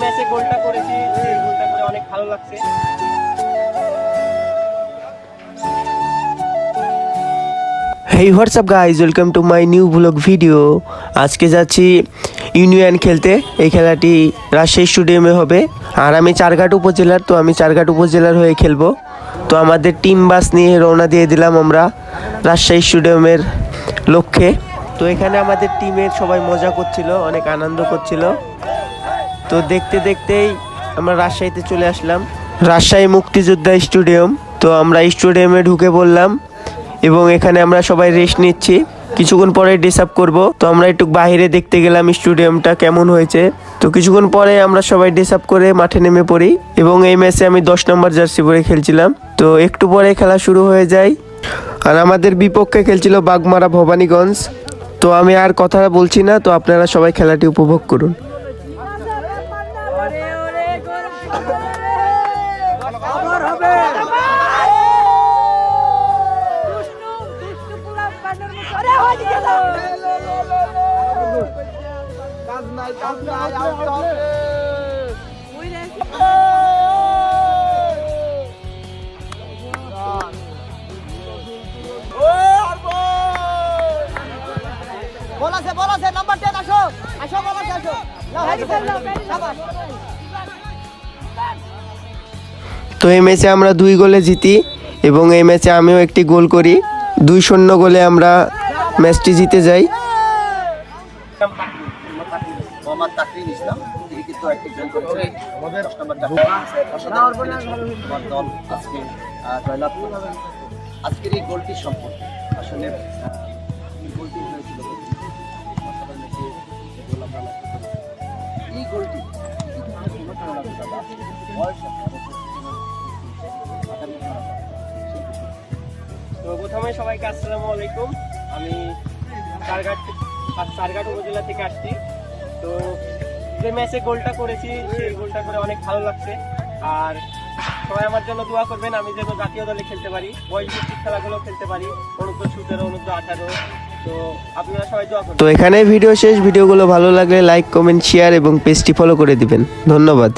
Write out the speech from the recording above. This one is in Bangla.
ম্যাচে গোলটা করেছি, সেই গোলটা করে অনেক ভালো লাগছে। Hey WhatsApp guys, welcome to my new vlog video. আজকে যাচ্ছি ইউনিয়ন খেলতে। এই খেলাটি রাজশাহী স্টেডিয়ামে হবে। আর আমি চারঘাট উপজেলার, তো আমি চারঘাট উপজেলার হয়ে খেলবো। তো আমাদের টিম বাস নিয়ে রওনা দিয়ে দিলাম আমরা রাজশাহী স্টেডিয়ামের লক্ষ্যে। তো এখানে আমাদের টিমের সবাই মজা করছিল, অনেক আনন্দ করছিল। তো দেখতে দেখতেই আমরা রাজশাহীতে চলে আসলাম, রাজশাহী মুক্তিযোদ্ধা স্টেডিয়াম। তো আমরা স্টেডিয়ামে ঢুকে পড়লাম এবং এখানে আমরা সবাই রেস্ট নিচ্ছি। কিছুক্ষণ পরে ড্রেস আপ করবো। তো আমরা একটু বাইরে দেখতে গেলাম স্টেডিয়ামটা কেমন হয়েছে। তো কিছুক্ষণ পরে আমরা সবাই ড্রেস আপ করে মাঠে নেমে পড়ি এবং এই ম্যাচে আমি 10 নম্বর জার্সি পরে খেলছিলাম। তো একটু পরে খেলা শুরু হয়ে যায় আর আমাদের বিপক্ষে খেলছিল বাগমারা ভবানীগঞ্জ। তো আমি আর কথা বলছি না, তো আপনারা সবাই খেলাটি উপভোগ করুন। বলাছে নাম্বার 10 আসো বলাছে আসো তো এই ম্যাচে আমরা 2 গোলে জিতি এবং এই ম্যাচে আমিও একটি গোল করি। 2-0 গোলে আমরা ম্যাচটি জিতে যাই। মোহাম্মদ তাকরিম ইসলাম তিনি কিন্তু একটি গোল করেছে। আমাদের 10 নম্বর দল আজকে জয়লাভ করেছে। আজকের এই গোলটি সম্পর্কে আসলে গোলটি হয়েছিল এই গোলটি তো প্রথমে সবাইকে আসসালামু আলাইকুম। আমি চারঘাট উপজেলা থেকে আসছি। তো যে ম্যাচে গোলটা করেছি, সেই গোলটা করে অনেক ভালো লাগছে। আর সবাই আমার জন্য দোয়া করবেন, আমি যেন জাতীয় দলে খেলতে পারি, বয়সভিত্তিক খেলাগুলো খেলতে পারি, অনুর্ধ-17, অনুর্ধ-18। তো আপনারা সবাই দোয়া করবেন। তো এখানে ভিডিও শেষ। ভিডিওগুলো ভালো লাগলে লাইক, কমেন্ট, শেয়ার এবং পেজটি ফলো করে দিবেন। ধন্যবাদ।